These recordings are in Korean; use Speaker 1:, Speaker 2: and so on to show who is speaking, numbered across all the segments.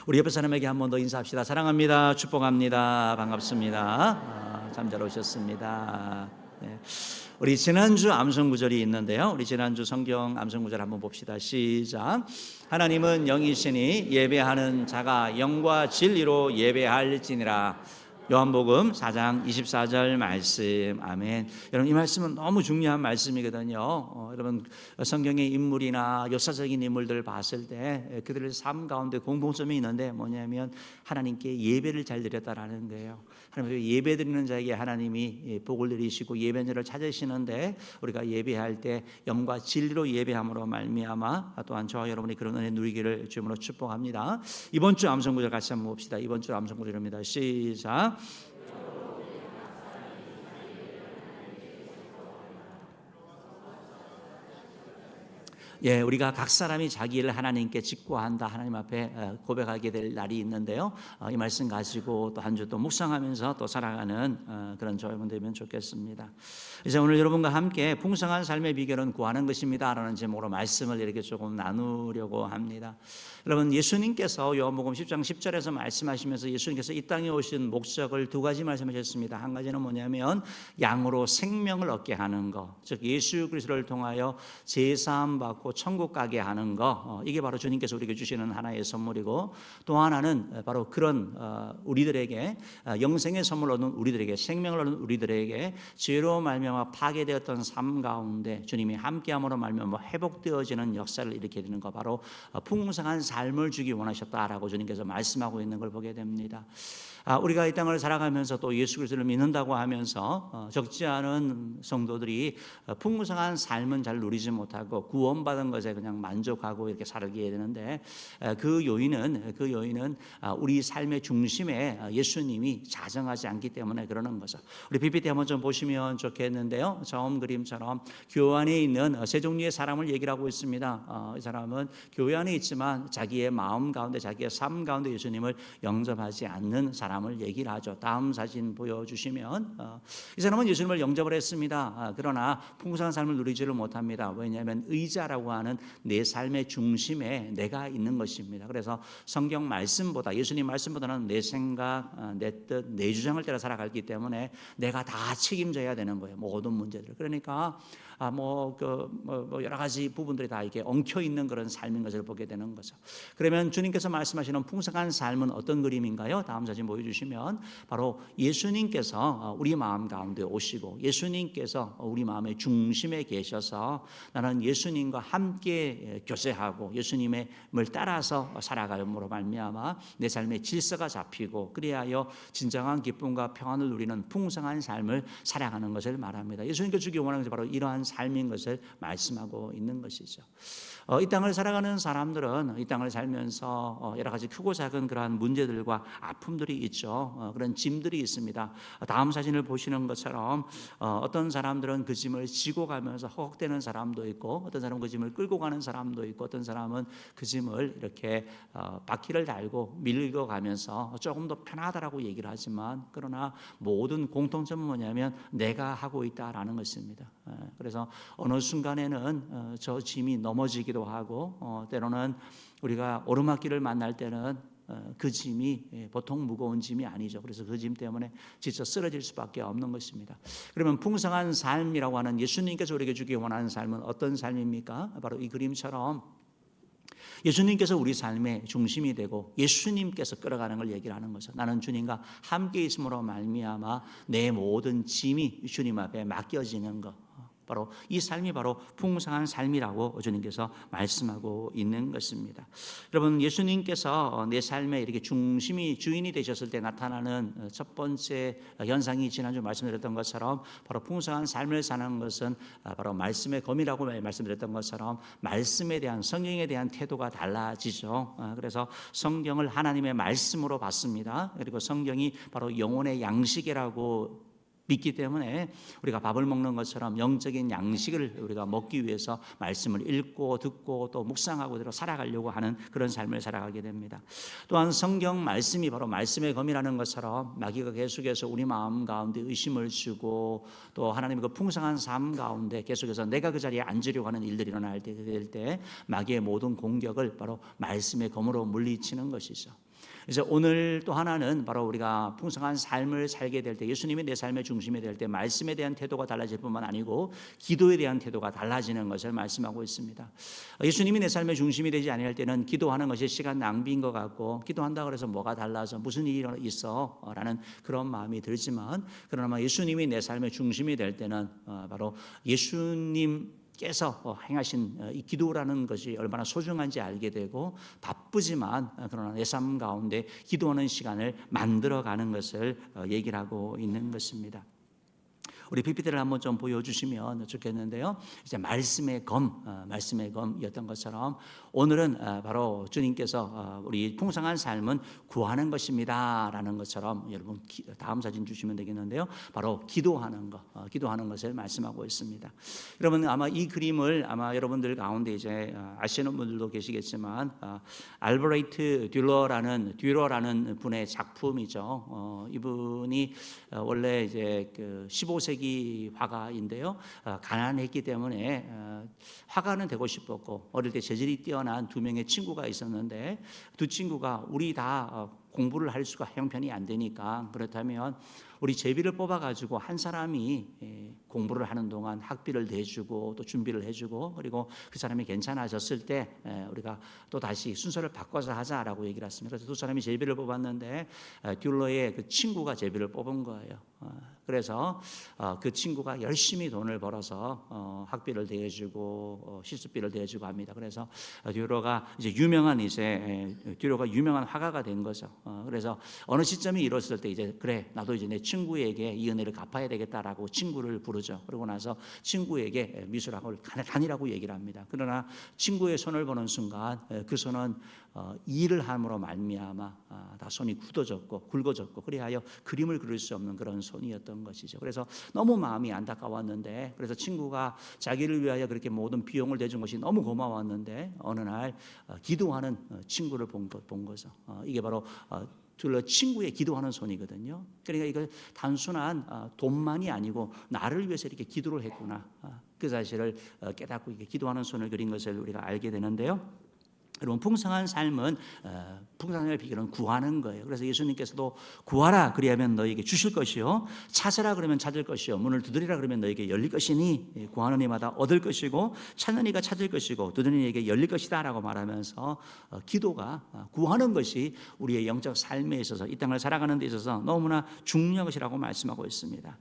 Speaker 1: 우리 옆에 사람에게 한 번 더 인사합시다. 사랑합니다. 축복합니다. 반갑습니다. 참 잘 오셨습니다. 네. 우리 지난주 암송 구절이 있는데요. 우리 지난주 성경 암송 구절 한번 봅시다. 시작. 하나님은 영이시니 예배하는 자가 영과 진리로 예배할지니라. 요한복음 4장 24절 말씀. 아멘. 여러분, 이 말씀은 너무 중요한 말씀이거든요. 여러분, 성경의 인물이나 역사적인 인물들을 봤을 때 그들의 삶 가운데 공통점이 있는데 뭐냐면 하나님께 예배를 잘 드렸다라는 거예요. 하나님 예배 드리는 자에게 하나님이 복을 내리시고 예배자를 찾으시는데, 우리가 예배할 때 영과 진리로 예배함으로 말미암아 또한 저와 여러분이 그런 은혜 누리기를 주님으로 축복합니다. 이번 주 암송 구절 같이 한번 봅시다. 이번 주 암송 구절입니다. 시작. 예, 우리가 각 사람이 자기 일을 하나님께 직고한다, 하나님 앞에 고백하게 될 날이 있는데요. 이 말씀 가지고 또 한 주 또 묵상하면서 또 살아가는 그런 저와 여러분 되면 좋겠습니다. 이제 오늘 여러분과 함께 풍성한 삶의 비결은 구하는 것입니다 라는 제목으로 말씀을 이렇게 조금 나누려고 합니다. 여러분, 예수님께서 요한복음 10장 10절에서 말씀하시면서 예수님께서 이 땅에 오신 목적을 두 가지 말씀하셨습니다. 한 가지는 뭐냐면 양으로 생명을 얻게 하는 것, 즉 예수 그리스도를 통하여 제사함 받고 천국 가게 하는 거, 이게 바로 주님께서 우리에게 주시는 하나의 선물이고, 또 하나는 바로 그런 우리들에게 영생의 선물을 얻는 우리들에게, 생명을 얻는 우리들에게 죄로 말미암아 파괴되었던 삶 가운데 주님이 함께함으로 말미암아 회복되어지는 역사를 일으키게 되는 거, 바로 풍성한 삶을 주기 원하셨다라고 주님께서 말씀하고 있는 걸 보게 됩니다. 우리가 이 땅을 살아가면서 또 예수 그리스도를 믿는다고 하면서 적지 않은 성도들이 풍성한 삶은 잘 누리지 못하고 구원받은 것에 그냥 만족하고 이렇게 살게 되는데, 그 요인은 우리 삶의 중심에 예수님이 자정하지 않기 때문에 그러는 거죠. 우리 PPT 한번 좀 보시면 좋겠는데요. 처음 그림처럼 교회 안에 있는 세 종류의 사람을 얘기를 하고 있습니다. 이 사람은 교회 안에 있지만 자기의 마음 가운데, 자기의 삶 가운데 예수님을 영접하지 않는 사람을 얘기를 하죠. 다음 사진 보여주시면 이 사람은 예수님을 영접을 했습니다. 그러나 풍성한 삶을 누리지를 못합니다. 왜냐하면 의자라고 하는 내 삶의 중심에 내가 있는 것입니다. 그래서 성경 말씀보다, 예수님 말씀보다는 내 생각, 내 뜻, 내 주장을 따라 살아가기 때문에 내가 다 책임져야 되는 거예요. 모든 문제들. 그러니까 여러 가지 부분들이 다 이렇게 엉켜 있는 그런 삶인 것을 보게 되는 거죠. 그러면 주님께서 말씀하시는 풍성한 삶은 어떤 그림인가요? 다음 사진 보여주시면 바로 예수님께서 우리 마음 가운데 오시고, 예수님께서 우리 마음의 중심에 계셔서 나는 예수님과 함께 교제하고 예수님을 따라서 살아감으로 말미암아 내 삶의 질서가 잡히고, 그리하여 진정한 기쁨과 평안을 누리는 풍성한 삶을 살아가는 것을 말합니다. 예수님께서 주기 원하는 것이 바로 이러한 삶인 것을 말씀하고 있는 것이죠. 이 땅을 살아가는 사람들은 이 땅을 살면서 여러 가지 크고 작은 그러한 문제들과 아픔들이 있죠. 그런 짐들이 있습니다. 다음 사진을 보시는 것처럼 어떤 사람들은 그 짐을 지고 가면서 허걱대는 사람도 있고, 어떤 사람은 그 짐을 끌고 가는 사람도 있고, 어떤 사람은 그 짐을 이렇게 바퀴를 달고 밀고 가면서 조금 더 편하다라고 얘기를 하지만, 그러나 모든 공통점은 뭐냐면 내가 하고 있다라는 것입니다. 그래서 어느 순간에는 저 짐이 넘어지기도 하고, 때로는 우리가 오르막길을 만날 때는 그 짐이 보통 무거운 짐이 아니죠. 그래서 그 짐 때문에 지쳐 쓰러질 수밖에 없는 것입니다. 그러면 풍성한 삶이라고 하는 예수님께서 우리에게 주기 원하는 삶은 어떤 삶입니까? 바로 이 그림처럼 예수님께서 우리 삶의 중심이 되고 예수님께서 끌어가는 걸 얘기를 하는 거죠. 나는 주님과 함께 있음으로 말미암아 내 모든 짐이 주님 앞에 맡겨지는 것, 바로 이 삶이 바로 풍성한 삶이라고 주님께서 말씀하고 있는 것입니다. 여러분, 예수님께서 내 삶에 이렇게 중심이 주인이 되셨을 때 나타나는 첫 번째 현상이 지난주 말씀드렸던 것처럼 바로 풍성한 삶을 사는 것은 바로 말씀의 검이라고 말씀드렸던 것처럼 말씀에 대한, 성경에 대한 태도가 달라지죠. 그래서 성경을 하나님의 말씀으로 봤습니다. 그리고 성경이 바로 영혼의 양식이라고 믿기 때문에 우리가 밥을 먹는 것처럼 영적인 양식을 우리가 먹기 위해서 말씀을 읽고 듣고 또 묵상하고 그대로 살아가려고 하는 그런 삶을 살아가게 됩니다. 또한 성경 말씀이 바로 말씀의 검이라는 것처럼 마귀가 계속해서 우리 마음 가운데 의심을 주고, 또 하나님의 그 풍성한 삶 가운데 계속해서 내가 그 자리에 앉으려고 하는 일들이 일어날 때 마귀의 모든 공격을 바로 말씀의 검으로 물리치는 것이죠. 이제 오늘 또 하나는 바로 우리가 풍성한 삶을 살게 될 때, 예수님이 내 삶의 중심이 될 때 말씀에 대한 태도가 달라질 뿐만 아니고 기도에 대한 태도가 달라지는 것을 말씀하고 있습니다. 예수님이 내 삶의 중심이 되지 아니할 때는 기도하는 것이 시간 낭비인 것 같고, 기도한다 그래서 뭐가 달라서 무슨 일이 있어 라는 그런 마음이 들지만, 그러나 예수님이 내 삶의 중심이 될 때는 바로 예수님께서 행하신 이 기도라는 것이 얼마나 소중한지 알게 되고, 바쁘지만 그러나 내 삶 가운데 기도하는 시간을 만들어가는 것을 얘기를 하고 있는 것입니다. 우리 PPT를 한번 좀 보여주시면 좋겠는데요. 이제 말씀의 검이었던 것처럼 오늘은 바로 주님께서 우리 풍성한 삶은 구하는 것입니다라는 것처럼, 여러분 다음 사진 주시면 되겠는데요. 바로 기도하는 것을 말씀하고 있습니다. 여러분 아마 이 그림을 아마 여러분들 가운데 이제 아시는 분들도 계시겠지만, 알버레이트 듀러라는 분의 작품이죠. 이분이 원래 이제 그 15세기 화가인데요. 가난했기 때문에 화가는 되고 싶었고, 어릴 때 재질이 뛰어난 두 명의 친구가 있었는데, 두 친구가 우리 다 공부를 할 수가 형편이 안 되니까, 그렇다면 우리 제비를 뽑아가지고 한 사람이 공부를 하는 동안 학비를 대주고 또 준비를 해주고, 그리고 그 사람이 괜찮아졌을 때 우리가 또 다시 순서를 바꿔서 하자라고 얘기를 했습니다. 그래서 두 사람이 제비를 뽑았는데 듀러의 그 친구가 제비를 뽑은 거예요. 그래서 그 친구가 열심히 돈을 벌어서 학비를 대주고 실습비를 대주고 합니다. 그래서 듀러가 유명한 화가가 된 거죠. 그래서 어느 시점이 이뤘을 때 이제 그래, 나도 이제 내 친구에게 이 은혜를 갚아야 되겠다라고 친구를 부르죠. 그러고 나서 친구에게 미술학을 다니라고 얘기를 합니다. 그러나 친구의 손을 보는 순간 그 손은 일을 함으로 말미암아 다 손이 굳어졌고 굵어졌고, 그리하여 그림을 그릴 수 없는 그런 손이었던 것이죠. 그래서 너무 마음이 안타까웠는데, 그래서 친구가 자기를 위하여 그렇게 모든 비용을 대준 것이 너무 고마웠는데, 어느 날 기도하는 친구를 본 거죠. 이게 바로 친구의 기도하는 손이거든요. 그러니까 이거 단순한 돈만이 아니고 나를 위해서 이렇게 기도를 했구나, 그 사실을 깨닫고 이렇게 기도하는 손을 그린 것을 우리가 알게 되는데요. 여러분, 풍성한 삶은 풍성함의 비결은 구하는 거예요. 그래서 예수님께서도 구하라 그리하면 너에게 주실 것이요, 찾으라 그러면 찾을 것이요, 문을 두드리라 그러면 너에게 열릴 것이니 구하는 이마다 얻을 것이고 찾는 이가 찾을 것이고 두드리는 이에게 열릴 것이다 라고 말하면서 기도가, 구하는 것이 우리의 영적 삶에 있어서, 이 땅을 살아가는 데 있어서 너무나 중요한 것이라고 말씀하고 있습니다.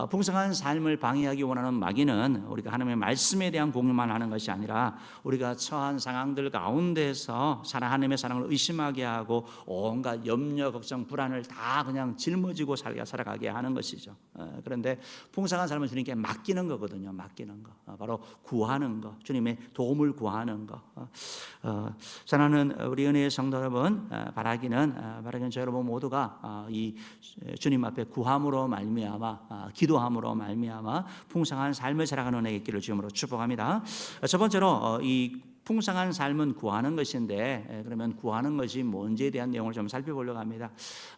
Speaker 1: 풍성한 삶을 방해하기 원하는 마귀는 우리가 하나님의 말씀에 대한 공유만 하는 것이 아니라 우리가 처한 상황들 가운데서 하나님의 사랑을 의심하게 하고 온갖 염려, 걱정, 불안을 다 그냥 짊어지고 살아가게 하는 것이죠. 그런데 풍성한 삶을 주님께 맡기는 거거든요. 맡기는 거, 바로 구하는 거, 주님의 도움을 구하는 거. 저는 우리 은혜의 성도 여러분, 바라기는 저 여러분 모두가 이 주님 앞에 구함으로 말미암아, 기도함으로 말미암아 풍성한 삶을 살아가는 은혜의 길을 주님으로 축복합니다. 첫 번째로 이 풍성한 삶은 구하는 것인데, 그러면 구하는 것이 뭔지에 대한 내용을 좀 살펴보려고 합니다.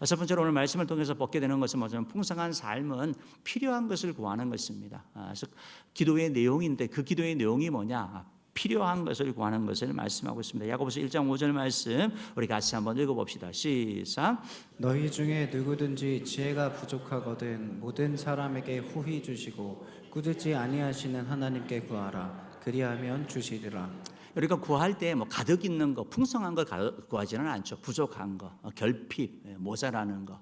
Speaker 1: 첫 번째로 오늘 말씀을 통해서 벗게 되는 것은 뭐냐면, 풍성한 삶은 필요한 것을 구하는 것입니다. 그래서 기도의 내용인데 그 기도의 내용이 뭐냐? 필요한 것을 구하는 것을 말씀하고 있습니다. 야고보서 1장 5절 말씀 우리 같이 한번 읽어봅시다. 시작.
Speaker 2: 너희 중에 누구든지 지혜가 부족하거든 모든 사람에게 후히 주시고 꾸짖지 아니하시는 하나님께 구하라. 그리하면 주시리라.
Speaker 1: 우리가 구할 때 뭐 가득 있는 거, 풍성한 걸 구하지는 않죠. 부족한 거, 결핍, 모자라는 거.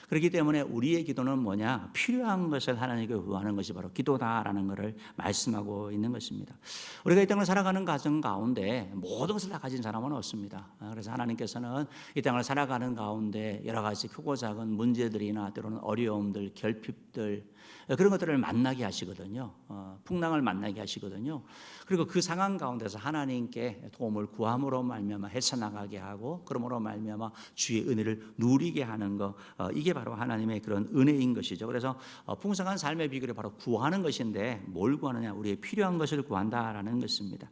Speaker 1: 그렇기 때문에 우리의 기도는 뭐냐? 필요한 것을 하나님께 구하는 것이 바로 기도다라는 것을 말씀하고 있는 것입니다. 우리가 이 땅을 살아가는 과정 가운데 모든 것을 다 가진 사람은 없습니다. 그래서 하나님께서는 이 땅을 살아가는 가운데 여러 가지 크고 작은 문제들이나 때로는 어려움들, 결핍들, 그런 것들을 만나게 하시거든요. 풍랑을 만나게 하시거든요. 그리고 그 상황 가운데서 하나님께 도움을 구함으로 말미암아 헤쳐나가게 하고, 그러므로 말미암아 주의 은혜를 누리게 하는 것, 이게 바로 하나님의 그런 은혜인 것이죠. 그래서 풍성한 삶의 비결이 바로 구하는 것인데, 뭘 구하느냐? 우리의 필요한 것을 구한다라는 것입니다.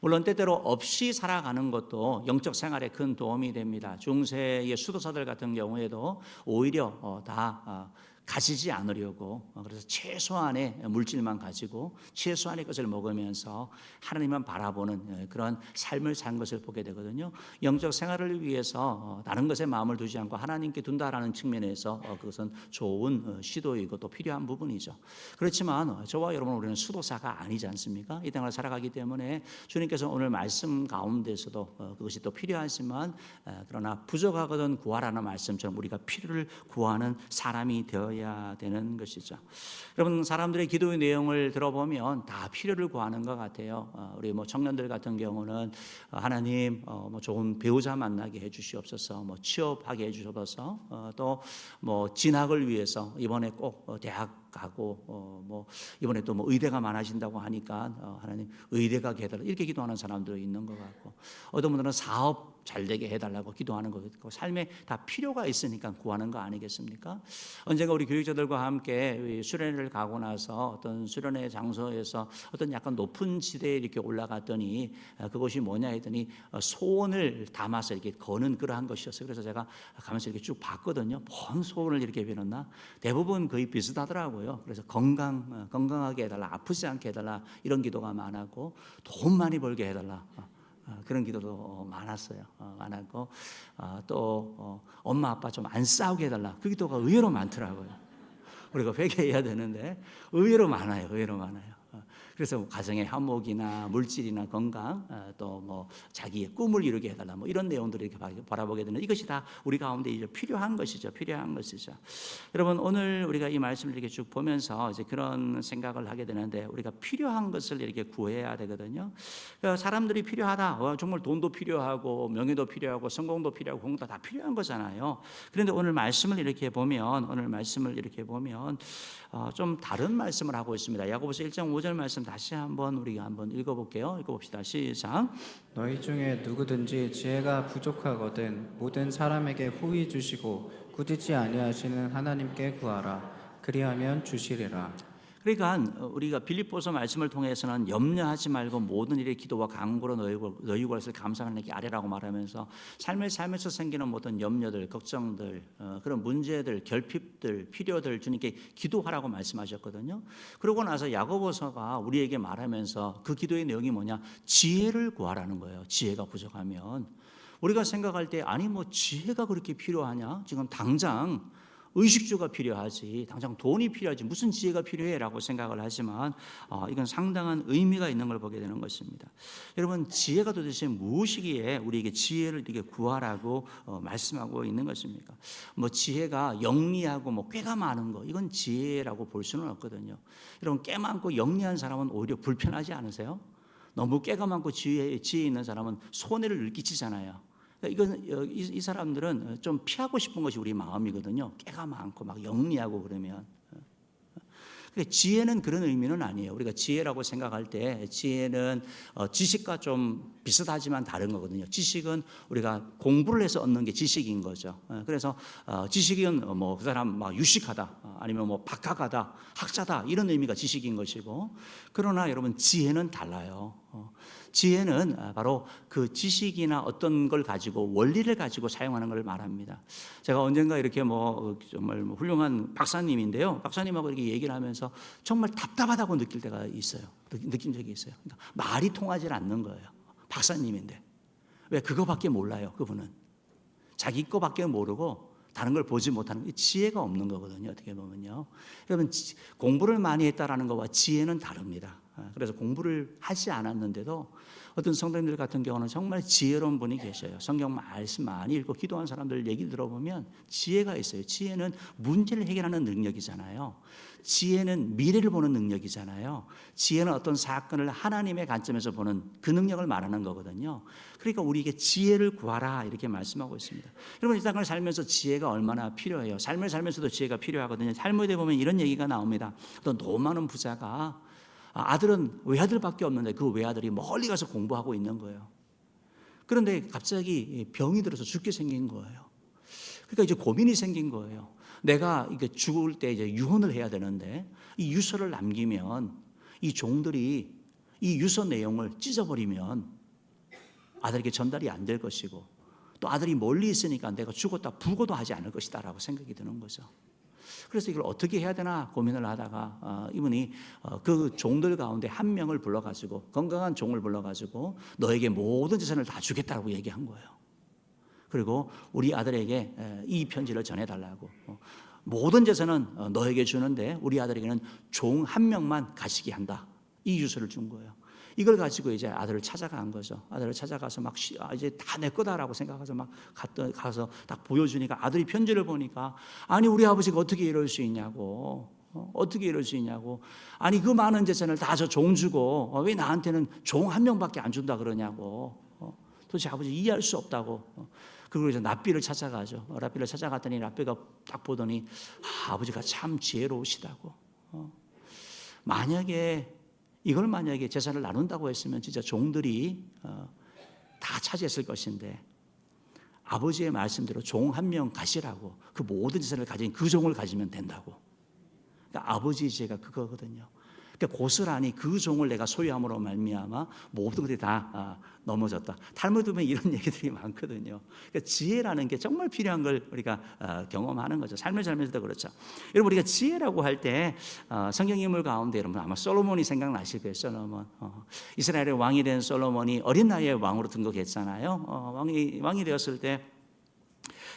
Speaker 1: 물론 때때로 없이 살아가는 것도 영적 생활에 큰 도움이 됩니다. 중세의 수도사들 같은 경우에도 오히려 다 가지지 않으려고 그래서 최소한의 물질만 가지고 최소한의 것을 먹으면서 하나님만 바라보는 그런 삶을 산 것을 보게 되거든요. 영적 생활을 위해서 다른 것에 마음을 두지 않고 하나님께 둔다라는 측면에서 그것은 좋은 시도이고 또 필요한 부분이죠. 그렇지만 저와 여러분 우리는 수도사가 아니지 않습니까? 이 땅을 살아가기 때문에 주님께서 오늘 말씀 가운데서도 그것이 또 필요하지만 그러나 부족하거든 구하라는 말씀처럼 우리가 필요를 구하는 사람이 되어야 되는 것이죠. 여러분 사람들의 기도의 내용을 들어보면 다 필요를 구하는 것 같아요. 우리 뭐 청년들 같은 경우는 하나님 뭐 좋은 배우자 만나게 해주시옵소서, 뭐 취업하게 해주셔서 또 뭐 진학을 위해서 이번에 꼭 대학 가고 뭐 이번에 또 뭐 의대가 많아진다고 하니까 하나님 의대가 해달라 이렇게 기도하는 사람도 있는 것 같고 어떤 분들은 사업 잘 되게 해달라고 기도하는 것 같고 삶에 다 필요가 있으니까 구하는 거 아니겠습니까? 언젠가 우리 교육자들과 함께 수련회를 가고 나서 어떤 수련회 장소에서 어떤 약간 높은 지대에 이렇게 올라갔더니 그것이 뭐냐 했더니 소원을 담아서 이렇게 거는 그러한 것이었어요. 그래서 제가 가면서 이렇게 쭉 봤거든요. 뭔 소원을 이렇게 빌었나? 대부분 거의 비슷하더라고요. 그래서 건강하게 해달라, 아프지 않게 해달라 이런 기도가 많았고 돈 많이 벌게 해달라. 그런 기도도 많았어요. 많았고 또 엄마 아빠 좀 안 싸우게 해달라. 그 기도가 의외로 많더라고요. 우리가 회개해야 되는데 의외로 많아요. 의외로 많아요. 그래서 가정의 화목이나 물질이나 건강 또 뭐 자기의 꿈을 이루게 해달라 뭐 이런 내용들을 이렇게 바라보게 되는 이것이 다 우리 가운데 이제 필요한 것이죠. 필요한 것이죠. 여러분 오늘 우리가 이 말씀을 이렇게 쭉 보면서 이제 그런 생각을 하게 되는데 우리가 필요한 것을 이렇게 구해야 되거든요. 사람들이 필요하다. 정말 돈도 필요하고 명예도 필요하고 성공도 필요하고 공도 다 필요한 거잖아요. 그런데 오늘 말씀을 이렇게 보면 좀 다른 말씀을 하고 있습니다. 야고보서 1장 5절 말씀 다시 한번 우리가 한번 읽어볼게요. 읽어봅시다. 시작.
Speaker 2: 너희 중에 누구든지 지혜가 부족하거든 모든 사람에게 후히 주시고 꾸짖지 아니하시는 하나님께 구하라. 그리하면 주시리라.
Speaker 1: 그러니까 우리가 빌립보서 말씀을 통해서는 염려하지 말고 모든 일에 기도와 간구로 너희 것을 감사하는 아래라고 말하면서 삶을 살면서 생기는 모든 염려들, 걱정들, 그런 문제들, 결핍들, 필요들 주님께 기도하라고 말씀하셨거든요. 그러고 나서 야고보서가 우리에게 말하면서 그 기도의 내용이 뭐냐? 지혜를 구하라는 거예요. 지혜가 부족하면 우리가 생각할 때 아니 뭐 지혜가 그렇게 필요하냐? 지금 당장 의식주가 필요하지 당장 돈이 필요하지 무슨 지혜가 필요해 라고 생각을 하지만 이건 상당한 의미가 있는 걸 보게 되는 것입니다. 여러분 지혜가 도대체 무엇이기에 우리에게 지혜를 이렇게 구하라고 말씀하고 있는 것입니까? 뭐 지혜가 영리하고 뭐 꾀가 많은 거 이건 지혜라고 볼 수는 없거든요. 여러분 꽤 많고 영리한 사람은 오히려 불편하지 않으세요? 너무 꾀가 많고 지혜 있는 사람은 손해를 끼치잖아요. 이 사람들은 좀 피하고 싶은 것이 우리 마음이거든요. 깨가 많고 막 영리하고 그러면. 지혜는 그런 의미는 아니에요. 우리가 지혜라고 생각할 때 지혜는 지식과 좀 비슷하지만 다른 거거든요. 지식은 우리가 공부를 해서 얻는 게 지식인 거죠. 그래서 지식은 뭐 그 사람 막 유식하다 아니면 뭐 박학하다 학자다 이런 의미가 지식인 것이고 그러나 여러분 지혜는 달라요. 지혜는 바로 그 지식이나 어떤 걸 가지고 원리를 가지고 사용하는 걸 말합니다. 제가 언젠가 이렇게 뭐 정말 훌륭한 박사님인데요. 박사님하고 이렇게 얘기를 하면서 정말 답답하다고 느낄 때가 있어요. 느낀 적이 있어요. 그러니까 말이 통하지 않는 거예요. 박사님인데 왜 그거밖에 몰라요. 그분은 자기 거밖에 모르고 다른 걸 보지 못하는 게 지혜가 없는 거거든요. 어떻게 보면요. 여러분 공부를 많이 했다라는 것과 지혜는 다릅니다. 그래서 공부를 하지 않았는데도 어떤 성도님들 같은 경우는 정말 지혜로운 분이 계셔요. 성경 말씀 많이 읽고 기도한 사람들 얘기 들어보면 지혜가 있어요. 지혜는 문제를 해결하는 능력이잖아요. 지혜는 미래를 보는 능력이잖아요. 지혜는 어떤 사건을 하나님의 관점에서 보는 그 능력을 말하는 거거든요. 그러니까 우리에게 지혜를 구하라 이렇게 말씀하고 있습니다. 여러분 이 땅을 살면서 지혜가 얼마나 필요해요. 삶을 살면서도 지혜가 필요하거든요. 탈무드에 보면 이런 얘기가 나옵니다. 어떤 노많은 부자가 아들은 외아들밖에 없는데 그 외아들이 멀리 가서 공부하고 있는 거예요. 그런데 갑자기 병이 들어서 죽게 생긴 거예요. 그러니까 이제 고민이 생긴 거예요. 내가 이게 죽을 때 이제 유언을 해야 되는데 이 유서를 남기면 이 종들이 이 유서 내용을 찢어버리면 아들에게 전달이 안 될 것이고 또 아들이 멀리 있으니까 내가 죽었다 부고도 하지 않을 것이다라고 생각이 드는 거죠. 그래서 이걸 어떻게 해야 되나 고민을 하다가 이분이 그 종들 가운데 한 명을 불러가지고, 건강한 종을 불러가지고 너에게 모든 재산을 다 주겠다고 얘기한 거예요. 그리고 우리 아들에게 이 편지를 전해달라고, 모든 재산은 너에게 주는데 우리 아들에게는 종 한 명만 가시게 한다, 이 유서를 준 거예요. 이걸 가지고 이제 아들을 찾아간 거죠. 아들을 찾아가서 막 이제 다 내 거다라고 생각해서 막 가서 딱 보여주니까, 아들이 편지를 보니까, 아니 우리 아버지가 어떻게 이럴 수 있냐고, 어떻게 이럴 수 있냐고, 아니 그 많은 재산을 다 저 종 주고 왜 나한테는 종 한 명밖에 안 준다 그러냐고, 도대체 아버지 이해할 수 없다고. 그리고 이제 랍비를 찾아가죠. 랍비를 찾아갔더니 랍비가 딱 보더니 아버지가 참 지혜로우시다고. 만약에 재산을 나눈다고 했으면 진짜 종들이 다 차지했을 것인데, 아버지의 말씀대로 종 한 명 가시라고, 그 모든 재산을 가진 그 종을 가지면 된다고. 그러니까 아버지의 지혜가 그거거든요. 그러니까 고스란히 그 종을 내가 소유함으로 말미암아 모든 것들이 다 넘어졌다. 탈무드 보면 이런 얘기들이 많거든요. 그러니까 지혜라는 게 정말 필요한 걸 우리가 경험하는 거죠. 삶을 살면서도 그렇죠. 여러분, 우리가 지혜라고 할 때 성경 인물 가운데 여러분 아마 솔로몬이 생각나실 거예요. 솔로몬. 이스라엘의 왕이 된 솔로몬이 어린 나이에 왕으로 등극했잖아요. 왕이 되었을 때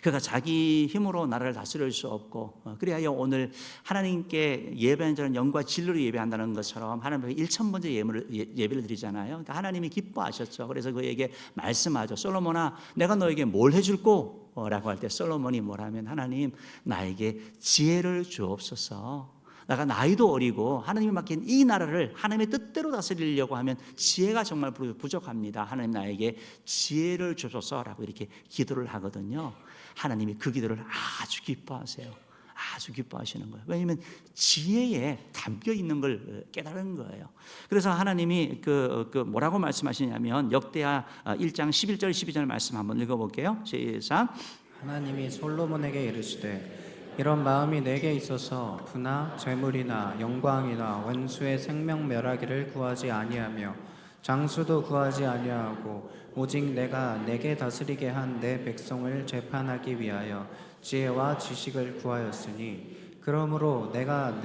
Speaker 1: 그가 자기 힘으로 나라를 다스릴 수 없고, 그래야 오늘 하나님께 예배하는 자는 영과 진리로 예배한다는 것처럼 하나님께 1000번째 예배를 드리잖아요. 그러니까 하나님이 기뻐하셨죠. 그래서 그에게 말씀하죠. 솔로몬아, 내가 너에게 뭘 해줄꼬? 라고 할 때 솔로몬이 뭐라면, 하나님 나에게 지혜를 주옵소서. 내가 나이도 어리고 하나님이 맡긴 이 나라를 하나님의 뜻대로 다스리려고 하면 지혜가 정말 부족합니다. 하나님 나에게 지혜를 주소서라고 이렇게 기도를 하거든요. 하나님이 그 기도를 아주 기뻐하세요. 아주 기뻐하시는 거예요. 왜냐하면 지혜에 담겨 있는 걸 깨달은 거예요. 그래서 하나님이 뭐라고 말씀하시냐면, 역대하 1장 11절 12절 말씀 한번 읽어볼게요. 시작.
Speaker 2: 하나님이 솔로몬에게 이르시되, 이런 마음이 내게 있어서 부나 재물이나 영광이나 원수의 생명 멸하기를 구하지 아니하며 장수도 구하지 아니하고, 오직 내가 내게 다스리게 한 내 백성을 재판하기 위하여 지혜와 지식을 구하였으니, 그러므로 내가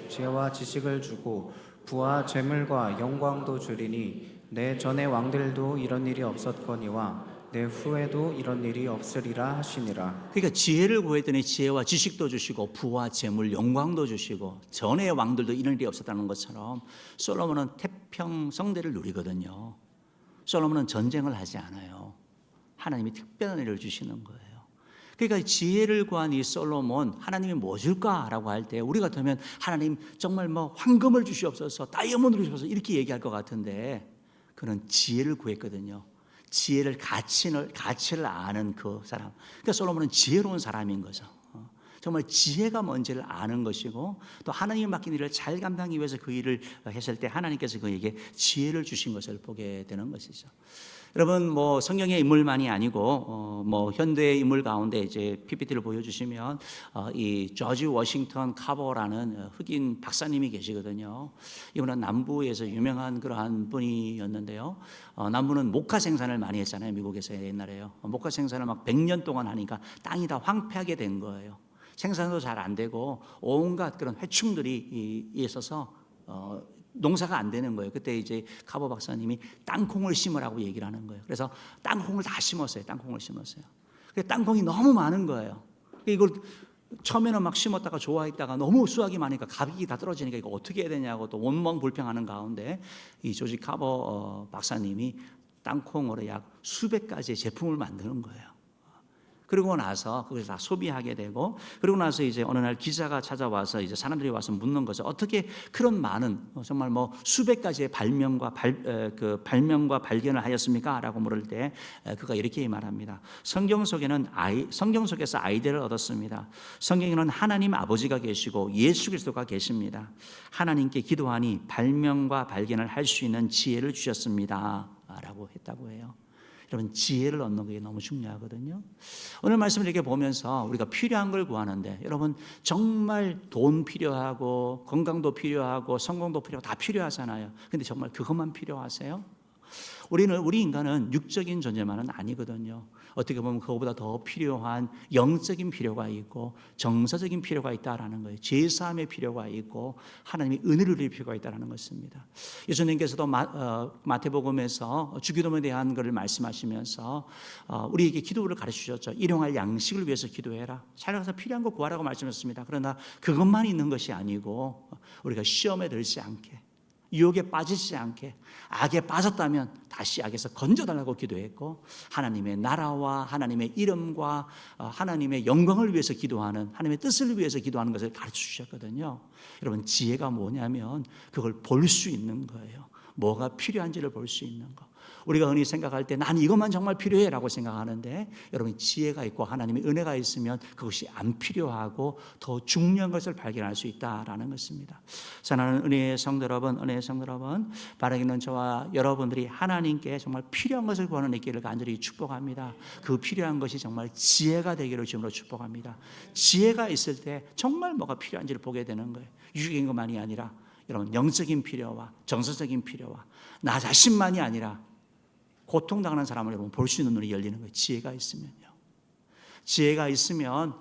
Speaker 2: 지혜와 지식을 주고 부와 재물과 영광도 주리니, 내 전의 왕들도 이런 일이 없었거니와 내 후에도 이런 일이 없으리라 하시니라.
Speaker 1: 그러니까 지혜를 구했더니 지혜와 지식도 주시고 부와 재물 영광도 주시고, 전의 왕들도 이런 일이 없었다는 것처럼 솔로몬은 태평성대를 누리거든요. 솔로몬은 전쟁을 하지 않아요. 하나님이 특별한 일을 주시는 거예요. 그러니까 지혜를 구한 이 솔로몬, 하나님이 뭐 줄까라고 할 때 우리 같으면 하나님 정말 황금을 주시옵소서, 다이아몬드를 주시옵소서 이렇게 얘기할 것 같은데, 그는 지혜를 구했거든요. 지혜를 가치를 아는 그 사람. 그러니까 솔로몬은 지혜로운 사람인 거죠. 정말 지혜가 뭔지를 아는 것이고, 또 하나님이 맡긴 일을 잘 감당하기 위해서 그 일을 했을 때 하나님께서 그에게 지혜를 주신 것을 보게 되는 것이죠. 여러분, 성경의 인물만이 아니고 현대의 인물 가운데 이제 PPT를 보여주시면 이 조지 워싱턴 카버라는 흑인 박사님이 계시거든요. 이분은 남부에서 유명한 그러한 분이었는데요. 남부는 목화 생산을 많이 했잖아요. 미국에서 옛날에요. 목화 생산을 막 100년 동안 하니까 땅이 다 황폐하게 된 거예요. 생산도 잘 안 되고 온갖 그런 해충들이 있어서 농사가 안 되는 거예요. 그때 이제 카버 박사님이 땅콩을 심으라고 얘기를 하는 거예요. 그래서 땅콩을 다 심었어요. 땅콩을 심었어요. 땅콩이 너무 많은 거예요. 이걸 처음에는 막 심었다가 좋아했다가 너무 수확이 많으니까 가격이 다 떨어지니까 이거 어떻게 해야 되냐고 또 원망불평하는 가운데 이 조지 카버 박사님이 땅콩으로 약 수백 가지의 제품을 만드는 거예요. 그리고 나서 그걸 다 소비하게 되고, 그리고 나서 이제 어느 날 기자가 찾아와서 이제 사람들이 와서 묻는 거죠. 어떻게 그런 많은 정말 수백 가지의 발명과 발견을 하였습니까? 라고 물을 때 그가 이렇게 말합니다. 성경 속에서 아이디어를 얻었습니다. 성경에는 하나님 아버지가 계시고 예수 그리스도가 계십니다. 하나님께 기도하니 발명과 발견을 할 수 있는 지혜를 주셨습니다. 라고 했다고 해요. 여러분, 지혜를 얻는 게 너무 중요하거든요. 오늘 말씀을 이렇게 보면서 우리가 필요한 걸 구하는데, 여러분 정말 돈 필요하고 건강도 필요하고 성공도 필요하고 다 필요하잖아요. 근데 정말 그것만 필요하세요? 우리 인간은 육적인 존재만은 아니거든요. 어떻게 보면 그거보다 더 필요한 영적인 필요가 있고 정서적인 필요가 있다라는 거예요. 죄사함의 필요가 있고 하나님의 은혜를 누릴 필요가 있다라는 것입니다. 예수님께서도 마태복음에서 주기도문에 대한 것을 말씀하시면서 우리에게 기도를 가르치셨죠. 일용할 양식을 위해서 기도해라. 살아가서 필요한 거 구하라고 말씀하셨습니다. 그러나 그것만 있는 것이 아니고 우리가 시험에 들지 않게, 유혹에 빠지지 않게, 악에 빠졌다면 다시 악에서 건져달라고 기도했고, 하나님의 나라와 하나님의 이름과 하나님의 영광을 위해서 기도하는, 하나님의 뜻을 위해서 기도하는 것을 가르쳐 주셨거든요. 여러분, 지혜가 뭐냐면 그걸 볼 수 있는 거예요. 뭐가 필요한지를 볼 수 있는 거. 우리가 흔히 생각할 때 난 이것만 정말 필요해 라고 생각하는데, 여러분 지혜가 있고 하나님의 은혜가 있으면 그것이 안 필요하고 더 중요한 것을 발견할 수 있다라는 것입니다. 사랑하는 은혜의 성도 여러분, 바라기는 저와 여러분들이 하나님께 정말 필요한 것을 구하는 있기를 간절히 축복합니다. 그 필요한 것이 정말 지혜가 되기를 주님으로 축복합니다. 지혜가 있을 때 정말 뭐가 필요한지를 보게 되는 거예요. 육적인 것만이 아니라 여러분 영적인 필요와 정서적인 필요와 나 자신만이 아니라 고통당하는 사람을 여러분 볼 수 있는 눈이 열리는 거예요. 지혜가 있으면요. 지혜가 있으면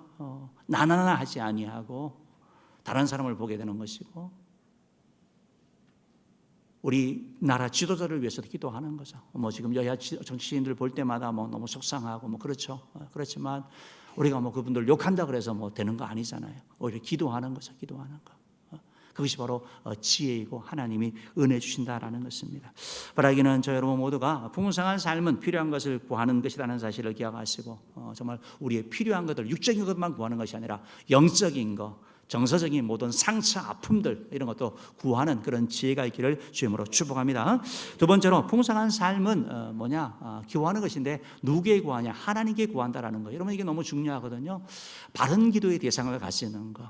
Speaker 1: 나나나 하지 아니하고 다른 사람을 보게 되는 것이고, 우리나라 지도자를 위해서도 기도하는 거죠. 지금 여야 정치인들 볼 때마다 너무 속상하고 그렇죠. 그렇지만 우리가 그분들 욕한다 그래서 되는 거 아니잖아요. 오히려 기도하는 거죠. 기도하는 거. 그것이 바로 지혜이고 하나님이 은혜 주신다라는 것입니다. 바라기는 저 여러분 모두가 풍성한 삶은 필요한 것을 구하는 것이라는 사실을 기억하시고, 정말 우리의 필요한 것들, 육적인 것만 구하는 것이 아니라 영적인 것, 정서적인 모든 상처, 아픔들 이런 것도 구하는 그런 지혜가 있기를 주님으로 축복합니다. 두 번째로 풍성한 삶은 기도하는 것인데 누구에게 구하냐? 하나님께 구한다라는 거예요. 여러분 이게 너무 중요하거든요. 바른 기도의 대상을 가지는 거.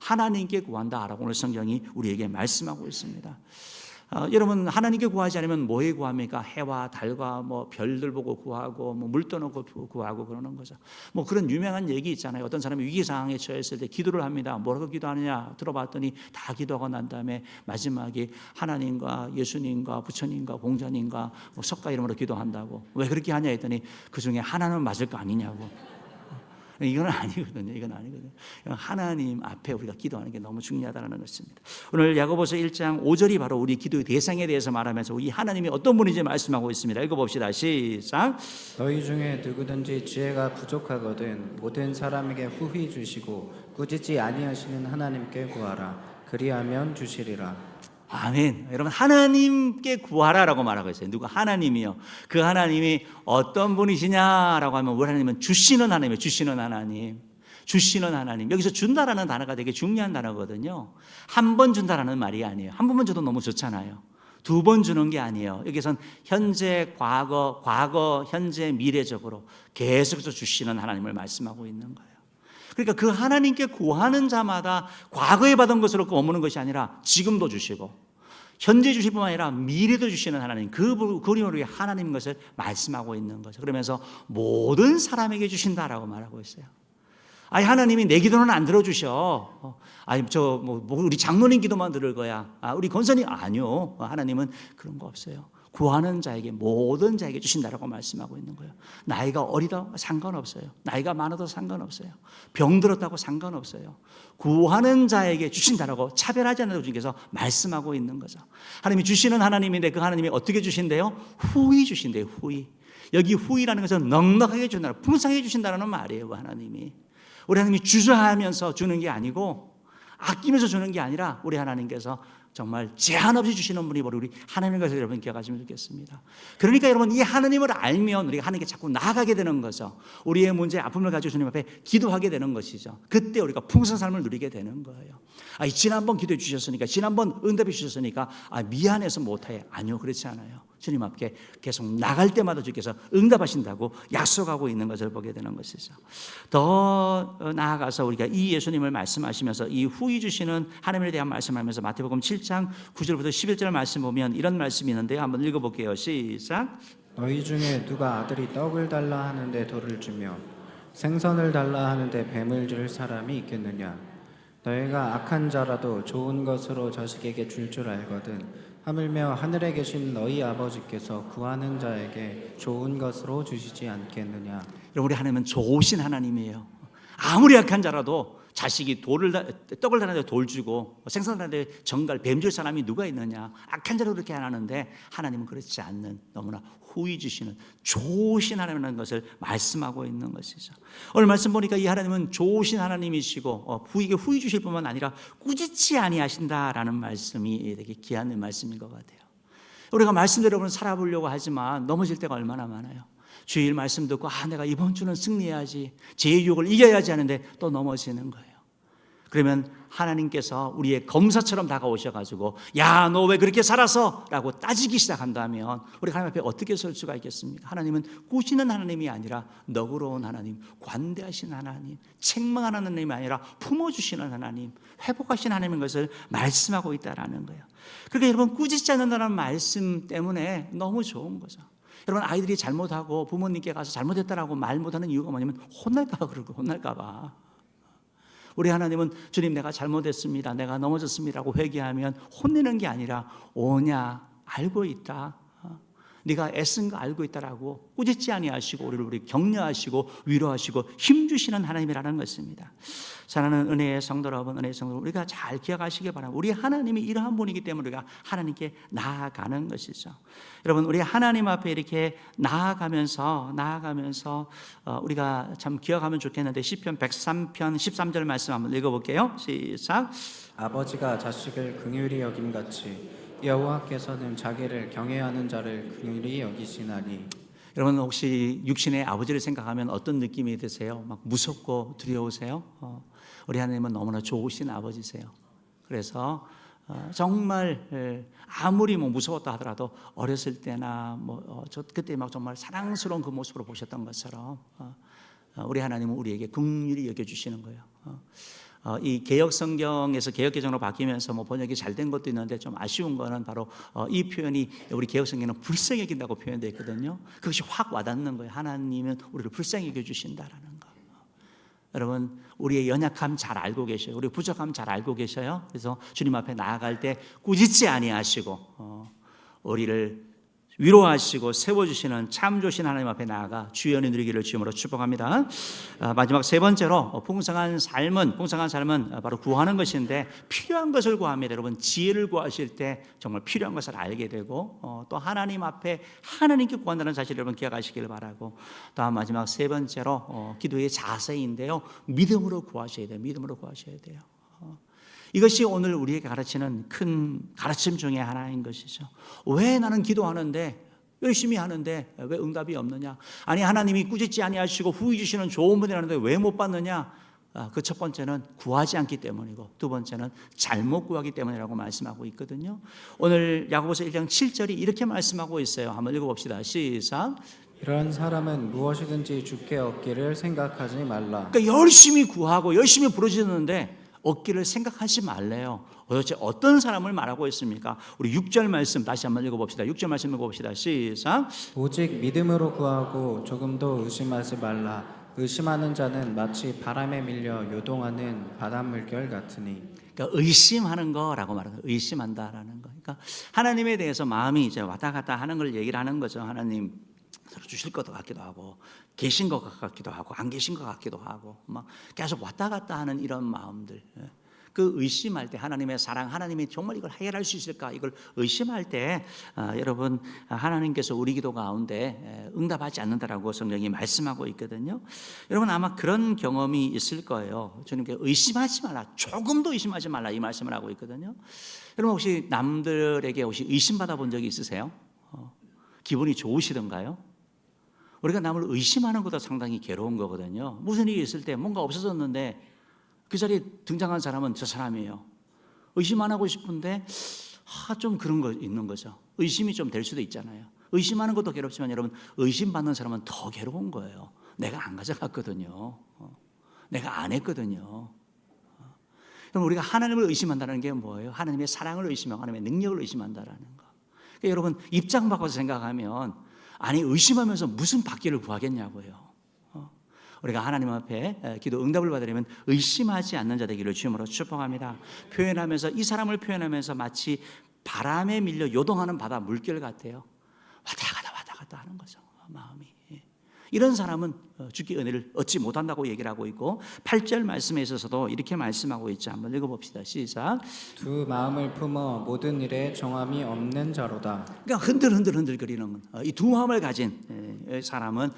Speaker 1: 하나님께 구한다라고 오늘 성경이 우리에게 말씀하고 있습니다. 여러분 하나님께 구하지 않으면 뭐에 구합니까? 해와 달과 별들 보고 구하고 물 떠놓고 구하고 그러는 거죠. 그런 유명한 얘기 있잖아요. 어떤 사람이 위기 상황에 처했을 때 기도를 합니다. 뭐라고 기도하느냐 들어봤더니 다 기도하고 난 다음에 마지막에 하나님과 예수님과 부처님과 공자님과 석가 이름으로 기도한다고. 왜 그렇게 하냐 했더니 그 중에 하나는 맞을 거 아니냐고. 이건 아니거든요. 하나님 앞에 우리가 기도하는 게 너무 중요하다는 것입니다. 오늘 야고보서 1장 5절이 바로 우리 기도의 대상에 대해서 말하면서 이 하나님이 어떤 분인지 말씀하고 있습니다. 읽어봅시다. 시작.
Speaker 2: 너희 중에 누구든지 지혜가 부족하거든 모든 사람에게 후히 주시고 꾸짖지 아니하시는 하나님께 구하라. 그리하면 주시리라.
Speaker 1: 아멘. 여러분 하나님께 구하라라고 말하고 있어요. 누가? 하나님이요. 그 하나님이 어떤 분이시냐라고 하면 우리 하나님은 주시는 하나님이에요. 주시는 하나님. 여기서 준다라는 단어가 되게 중요한 단어거든요. 한 번 준다라는 말이 아니에요. 한 번만 줘도 너무 좋잖아요. 두 번 주는 게 아니에요. 여기선 현재, 과거, 현재, 미래적으로 계속해서 주시는 하나님을 말씀하고 있는 거예요. 그러니까 그 하나님께 구하는 자마다 과거에 받은 것으로 머무는 것이 아니라 지금도 주시고 현재 주실 뿐만 아니라 미래도 주시는 하나님, 그림으로 하나님 것을 말씀하고 있는 거죠. 그러면서 모든 사람에게 주신다라고 말하고 있어요. 하나님이 내 기도는 안 들어주셔. 우리 장로님 기도만 들을 거야. 우리 권사님 아니요. 하나님은 그런 거 없어요. 구하는 자에게 모든 자에게 주신다라고 말씀하고 있는 거예요. 나이가 어리다 상관없어요. 나이가 많아도 상관없어요. 병들었다고 상관없어요. 구하는 자에게 주신다라고 차별하지 않는 주님께서 말씀하고 있는 거죠. 하나님이 주시는 하나님인데 그 하나님이 어떻게 주신대요? 후히 주신대요. 후히. 여기 후히라는 것은 넉넉하게 주신다, 풍성하게 주신다는 말이에요. 그 하나님이. 우리 하나님이 주저하면서 주는 게 아니고 아끼면서 주는 게 아니라 우리 하나님께서 정말 제한 없이 주시는 분이 바로 우리 하나님인 것을 여러분 기억하시면 좋겠습니다. 그러니까 여러분 이 하나님을 알면 우리가 하나님께 자꾸 나아가게 되는 거죠. 우리의 문제, 아픔을 가지고 주님 앞에 기도하게 되는 것이죠. 그때 우리가 풍성한 삶을 누리게 되는 거예요. 지난번 기도해 주셨으니까, 지난번 응답해 주셨으니까 미안해서 못해. 아니요, 그렇지 않아요. 주님 앞에 계속 나갈 때마다 주께서 응답하신다고 약속하고 있는 것을 보게 되는 것이죠. 더 나아가서 우리가 이 예수님을 말씀하시면서 이 후히 주시는 하나님에 대한 말씀하면서 마태복음 7장 9절부터 11절 말씀 보면 이런 말씀이 있는데요. 한번 읽어볼게요. 시작.
Speaker 2: 너희 중에 누가 아들이 떡을 달라 하는데 돌을 주며 생선을 달라 하는데 뱀을 줄 사람이 있겠느냐? 너희가 악한 자라도 좋은 것으로 자식에게 줄 알거든 하물며 하늘에 계신 너희 아버지께서 구하는 자에게 좋은 것으로 주시지 않겠느냐.
Speaker 1: 여러분, 우리 하나님은 좋으신 하나님이에요. 아무리 약한 자라도 자식이 떡을 달라는데 돌 주고 생선하는데 정갈 뱀 줄 사람이 누가 있느냐. 악한 자로 그렇게 안 하는데 하나님은 그렇지 않는, 너무나 후히 주시는 좋으신 하나님이라는 것을 말씀하고 있는 것이죠. 오늘 말씀 보니까 이 하나님은 좋으신 하나님이시고 후이게 후히 주실 뿐만 아니라 꾸짖지 아니하신다라는 말씀이 되게 귀한 말씀인 것 같아요. 우리가 말씀대로 살아보려고 하지만 넘어질 때가 얼마나 많아요. 주일 말씀 듣고 내가 이번 주는 승리해야지, 제 유혹을 이겨야지 하는데 또 넘어지는 거예요. 그러면 하나님께서 우리의 검사처럼 다가오셔가지고 야, 너 왜 그렇게 살아서? 라고 따지기 시작한다면 우리 하나님 앞에 어떻게 설 수가 있겠습니까? 하나님은 꾸짖는 하나님이 아니라 너그러운 하나님, 관대하신 하나님, 책망하는 하나님이 아니라 품어주시는 하나님, 회복하신 하나님인 것을 말씀하고 있다는 거예요. 그러니까 여러분, 꾸짖지 않는다는 말씀 때문에 너무 좋은 거죠. 여러분, 아이들이 잘못하고 부모님께 가서 잘못했다라고 말 못하는 이유가 뭐냐면 혼날까 봐 그러고, 혼날까 봐. 우리 하나님은 주님, 내가 잘못했습니다, 내가 넘어졌습니다라고 회개하면 혼내는 게 아니라 오냐, 알고 있다, 네가 애쓴 거 알고 있다라고 꾸짖지 아니하시고 우리 격려하시고 위로하시고 힘주시는 하나님이라는 것입니다. 사랑하는 은혜의 성도 여러분, 은혜의 성도 여러분, 우리가 잘 기억하시기 바랍니다. 우리 하나님이 이러한 분이기 때문에 우리가 하나님께 나아가는 것이죠. 여러분, 우리 하나님 앞에 이렇게 나아가면서 우리가 참 기억하면 좋겠는데, 시편 103편 13절 말씀 한번 읽어볼게요. 시작.
Speaker 2: 아버지가 자식을 긍휼히 여김같이 여호와께서는 자기를 경외하는 자를 긍휼히 여기시나니.
Speaker 1: 여러분, 혹시 육신의 아버지를 생각하면 어떤 느낌이 드세요? 막 무섭고 두려우세요? 우리 하나님은 너무나 좋으신 아버지세요. 그래서 정말 아무리 무서웠다 하더라도 어렸을 때나 저 그때 막 정말 사랑스러운 그 모습으로 보셨던 것처럼 우리 하나님은 우리에게 긍휼히 여겨주시는 거예요. 이 개역 성경에서 개역 개정으로 바뀌면서 번역이 잘 된 것도 있는데 좀 아쉬운 거는 바로 이 표현이 우리 개역 성경에는 불쌍히 여긴다고 표현되어 있거든요. 그것이 확 와닿는 거예요. 하나님은 우리를 불쌍히 여겨 주신다라는 거. 여러분, 우리의 연약함 잘 알고 계셔요. 우리 부족함 잘 알고 계셔요. 그래서 주님 앞에 나아갈 때 꾸짖지 아니하시고 우리를 위로하시고 세워주시는 참 좋으신 하나님 앞에 나아가 주의 은혜 누리기를 주님으로 축복합니다. 마지막 세 번째로 풍성한 삶은 바로 구하는 것인데, 필요한 것을 구합니다. 여러분, 지혜를 구하실 때 정말 필요한 것을 알게 되고 또 하나님 앞에 하나님께 구한다는 사실을 여러분 기억하시길 바라고, 다음 마지막 세 번째로 기도의 자세인데요, 믿음으로 구하셔야 돼요. 믿음으로 구하셔야 돼요. 이것이 오늘 우리에게 가르치는 큰 가르침 중에 하나인 것이죠. 왜 나는 기도하는데, 열심히 하는데 왜 응답이 없느냐? 아니, 하나님이 꾸짖지 아니하시고 후히 주시는 좋은 분이라는데 왜 못 받느냐? 그 첫 번째는 구하지 않기 때문이고, 두 번째는 잘못 구하기 때문이라고 말씀하고 있거든요. 오늘 야고보서 1장 7절이 이렇게 말씀하고 있어요. 한번 읽어봅시다. 시작.
Speaker 2: 이런 사람은 무엇이든지 주께 얻기를 생각하지 말라.
Speaker 1: 그러니까 열심히 구하고 열심히 부르짖는데 얻기를 생각하지 말래요. 도대체 어떤 사람을 말하고 있습니까? 우리 6절 말씀 다시 한번 읽어봅시다. 6절 말씀 읽어봅시다. 시작.
Speaker 2: 오직 믿음으로 구하고 조금도 의심하지 말라. 의심하는 자는 마치 바람에 밀려 요동하는 바닷물결 같으니.
Speaker 1: 그러니까 의심하는 거라고 말하는 거예요. 의심한다라는 거. 그러니까 하나님에 대해서 마음이 이제 왔다 갔다 하는 걸 얘기를 하는 거죠. 하나님 주실 것 같기도 하고, 계신 것 같기도 하고, 안 계신 것 같기도 하고, 막 계속 왔다 갔다 하는 이런 마음들. 그 의심할 때 하나님의 사랑, 하나님이 정말 이걸 해결할 수 있을까, 이걸 의심할 때 여러분, 하나님께서 우리 기도 가운데 응답하지 않는다라고 성경이 말씀하고 있거든요. 여러분, 아마 그런 경험이 있을 거예요. 주님께 의심하지 말라, 조금도 의심하지 말라, 이 말씀을 하고 있거든요. 여러분, 혹시 남들에게 혹시 의심받아 본 적이 있으세요? 기분이 좋으시던가요? 우리가 남을 의심하는 것도 상당히 괴로운 거거든요. 무슨 일이 있을 때 뭔가 없어졌는데 그 자리에 등장한 사람은 저 사람이에요. 의심 안 하고 싶은데 좀 그런 거 있는 거죠. 의심이 좀 될 수도 있잖아요. 의심하는 것도 괴롭지만 여러분, 의심받는 사람은 더 괴로운 거예요. 내가 안 가져갔거든요. 내가 안 했거든요. 그럼 우리가 하나님을 의심한다는 게 뭐예요? 하나님의 사랑을 의심하고 하나님의 능력을 의심한다라는 거. 그러니까 여러분, 입장 바꿔서 생각하면, 아니, 의심하면서 무슨 받기를 구하겠냐고요. 우리가 하나님 앞에 기도 응답을 받으려면 의심하지 않는 자 되기를 주님으로 축복합니다. 표현하면서, 이 사람을 표현하면서 마치 바람에 밀려 요동하는 바다 물결 같아요. 왔다 갔다 하는 거죠. 마음이. 이런 사람은 주께 은혜를 얻지 못한다고 얘기를 하고 있고 8절 말씀에 있어서도 이렇게 말씀하고 있죠. 한번 읽어봅시다. 시작.
Speaker 2: 두 마음을 품어 모든 일에 정함이 없는 자로다.
Speaker 1: 그러니까 흔들거리는 이 두 마음을 가진 사람은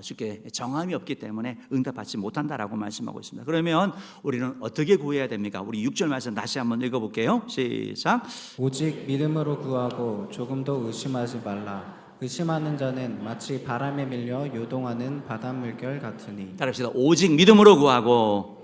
Speaker 1: 주께 정함이 없기 때문에 응답받지 못한다라고 말씀하고 있습니다. 그러면 우리는 어떻게 구해야 됩니까? 우리 6절 말씀 다시 한번 읽어볼게요. 시작.
Speaker 2: 오직 믿음으로 구하고 조금도 의심하지 말라. 의심하는 자는 마치 바람에 밀려 요동하는 바닷물결 같으니.
Speaker 1: 따라합시다. 오직 믿음으로 구하고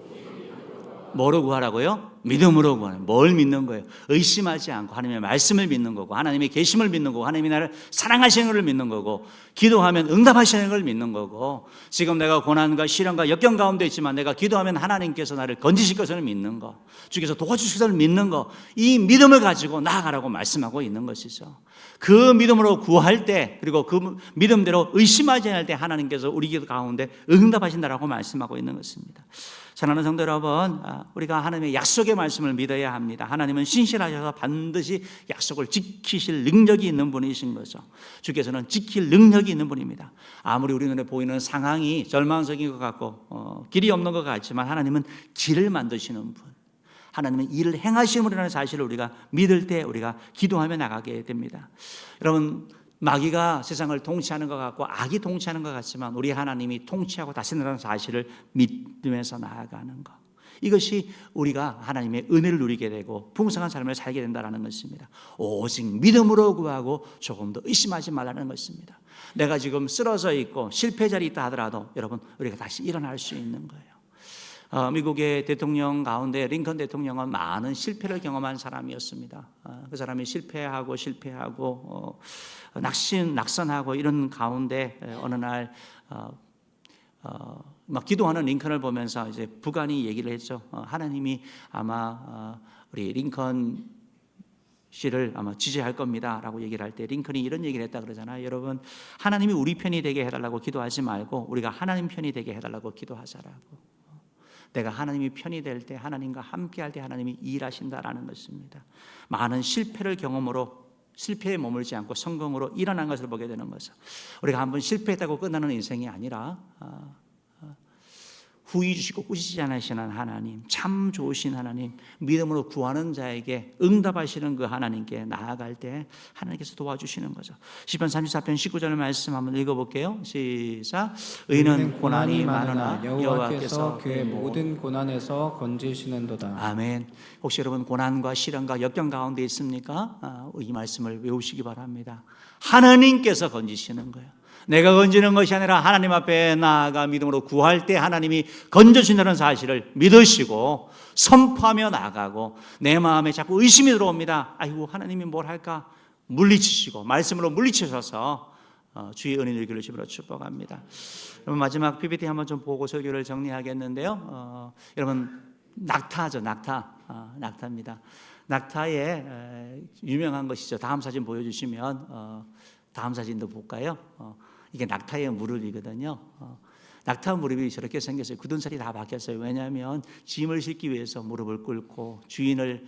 Speaker 1: 뭐로 구하라고요? 믿음으로 구하는. 뭘 믿는 거예요? 의심하지 않고 하나님의 말씀을 믿는 거고 하나님의 계심을 믿는 거고 하나님이 나를 사랑하시는 것을 믿는 거고 기도하면 응답하시는 걸 믿는 거고 지금 내가 고난과 시련과 역경 가운데 있지만 내가 기도하면 하나님께서 나를 건지실 것을 믿는 거 주께서 도와주실 것을 믿는 거 이 믿음을 가지고 나아가라고 말씀하고 있는 것이죠. 그 믿음으로 구할 때 그리고 그 믿음대로 의심하지 않을 때 하나님께서 우리 기도 가운데 응답하신다라고 말씀하고 있는 것입니다. 사랑하는 성도 여러분, 우리가 하나님의 약속의 말씀을 믿어야 합니다. 하나님은 신실하셔서 반드시 약속을 지키실 능력이 있는 분이신 거죠. 주께서는 지킬 능력이 있는 분입니다. 아무리 우리 눈에 보이는 상황이 절망적인 것 같고 길이 없는 것 같지만 하나님은 길을 만드시는 분, 하나님은 일을 행하시는 분이라는 사실을 우리가 믿을 때 우리가 기도하며 나가게 됩니다. 여러분, 마귀가 세상을 통치하는 것 같고 악이 통치하는 것 같지만 우리 하나님이 통치하고 다스린다는 사실을 믿으면서 나아가는 것, 이것이 우리가 하나님의 은혜를 누리게 되고 풍성한 삶을 살게 된다는 것입니다. 오직 믿음으로 구하고 조금 더 의심하지 말라는 것입니다. 내가 지금 쓰러져 있고 실패 자리에 있다 하더라도 여러분 우리가 다시 일어날 수 있는 거예요. 미국의 대통령 가운데 링컨 대통령은 많은 실패를 경험한 사람이었습니다. 그 사람이 실패하고 낙선하고 이런 가운데 어느 날 막 기도하는 링컨을 보면서 이제 부관이 얘기를 했죠. 하나님이 아마 우리 링컨 씨를 아마 지지할 겁니다라고 얘기를 할 때 링컨이 이런 얘기를 했다 그러잖아요. 여러분, 하나님이 우리 편이 되게 해달라고 기도하지 말고 우리가 하나님 편이 되게 해달라고 기도하자라고. 내가 하나님이 편이 될 때 하나님과 함께 할 때 하나님이 일하신다라는 것입니다. 많은 실패를 경험으로 실패에 머물지 않고 성공으로 일어난 것을 보게 되는 거죠. 우리가 한번 실패했다고 끝나는 인생이 아니라 후히 주시고 꾸짖지 않으시는 하나님, 참 좋으신 하나님, 믿음으로 구하는 자에게 응답하시는 그 하나님께 나아갈 때 하나님께서 도와주시는 거죠. 시편 34편 19절 말씀 한번 읽어볼게요. 시작. 의인은 고난이 많으나 여호와께서
Speaker 2: 그의 모든 고난에서 건지시는도다.
Speaker 1: 아멘. 혹시 여러분 고난과 시련과 역경 가운데 있습니까? 이 말씀을 외우시기 바랍니다. 하나님께서 건지시는 거예요. 내가 건지는 것이 아니라 하나님 앞에 나아가 믿음으로 구할 때 하나님이 건져주신다는 사실을 믿으시고 선포하며 나가고 내 마음에 자꾸 의심이 들어옵니다. 아이고 하나님이 뭘 할까? 물리치시고 말씀으로 물리치셔서 주의 은혜 누리기를 주님으로 축복합니다. 여러분 마지막 PPT 한번 좀 보고 설교를 정리하겠는데요. 여러분 낙타죠. 낙타입니다. 낙타의 유명한 것이죠. 다음 사진 보여주시면 다음 사진도 볼까요? 이게 낙타의 무릎이거든요. 낙타 무릎이 저렇게 생겼어요. 굳은 살이 다 박혔어요. 왜냐하면 짐을 싣기 위해서 무릎을 꿇고 주인을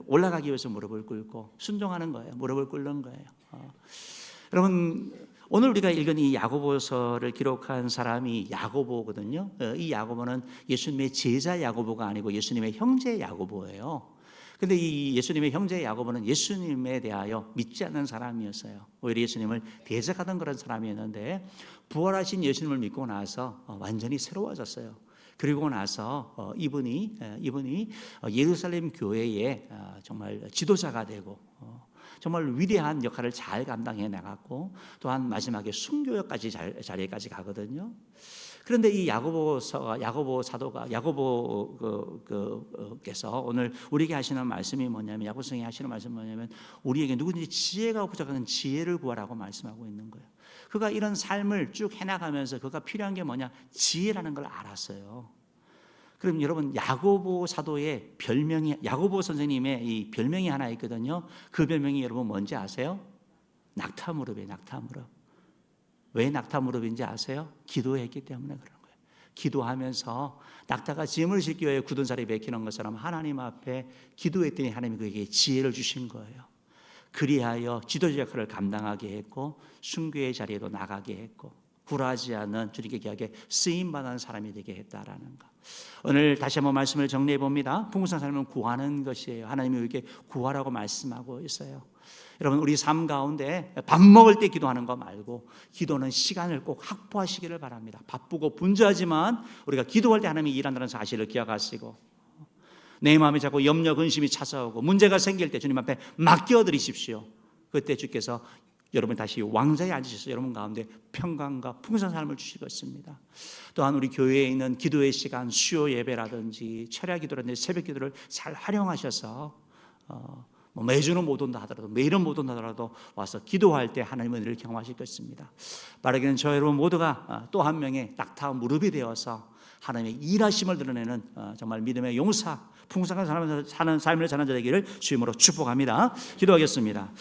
Speaker 1: 올라가기 위해서 무릎을 꿇고 순종하는 거예요. 무릎을 꿇는 거예요. 여러분 오늘 우리가 읽은 이 야고보서를 기록한 사람이 야고보거든요. 이 야고보는 예수님의 제자 야고보가 아니고 예수님의 형제 야고보예요. 근데 이 예수님의 형제 야고보는 예수님에 대하여 믿지 않는 사람이었어요. 오히려 예수님을 대적하던 그런 사람이었는데 부활하신 예수님을 믿고 나서 완전히 새로워졌어요. 그리고 나서 이분이 예루살렘 교회의 정말 지도자가 되고 정말 위대한 역할을 잘 감당해 나갔고 또한 마지막에 순교역까지 자리에까지 가거든요. 그런데 이 야고보 사도가 야고보께서 오늘 우리에게 하시는 말씀이 뭐냐면 야고보성이 하시는 말씀이 뭐냐면 우리에게 누구든지 지혜가 부족하는 지혜를 구하라고 말씀하고 있는 거예요. 그가 이런 삶을 쭉 해나가면서 그가 필요한 게 뭐냐? 지혜라는 걸 알았어요. 그럼 여러분 야고보 사도의 별명이 야고보 선생님의 이 별명이 하나 있거든요. 그 별명이 여러분 뭔지 아세요? 낙타무릎이에요. 낙타무릎. 왜 낙타무릎인지 아세요? 기도했기 때문에 그런 거예요. 기도하면서 낙타가 짐을 싣기 위해 굳은 살이 베끼는 것처럼 하나님 앞에 기도했더니 하나님이 그에게 지혜를 주신 거예요. 그리하여 지도자 역할을 감당하게 했고 순교의 자리에도 나가게 했고 굴하지 않는 주님께 귀하게 쓰임받는 사람이 되게 했다라는 것. 오늘 다시 한번 말씀을 정리해 봅니다. 풍성한 삶은 구하는 것이에요. 하나님이 우리에게 구하라고 말씀하고 있어요. 여러분, 우리 삶 가운데 밥 먹을 때 기도하는 거 말고 기도는 시간을 꼭 확보하시기를 바랍니다. 바쁘고 분주하지만 우리가 기도할 때 하나님이 일한다는 사실을 기억하시고, 내 마음에 자꾸 염려 근심이 찾아오고 문제가 생길 때 주님 앞에 맡겨드리십시오. 그때 주께서 여러분 다시 왕자에 앉으셔서 여러분 가운데 평강과 풍성한 삶을 주시겠습니다. 또한 우리 교회에 있는 기도의 시간, 수요 예배라든지 철야 기도라든지 새벽 기도를 잘 활용하셔서 매주는 못 온다 하더라도 매일은 못 온다 하더라도 와서 기도할 때 하나님의 은혜를 경험하실 것입니다. 빠르게는 저 여러분 모두가 또 한 명의 낙타 무릎이 되어서 하나님의 일하심을 드러내는 정말 믿음의 용사, 풍성한 삶을 사는 자되기를 주임으로 축복합니다. 기도하겠습니다.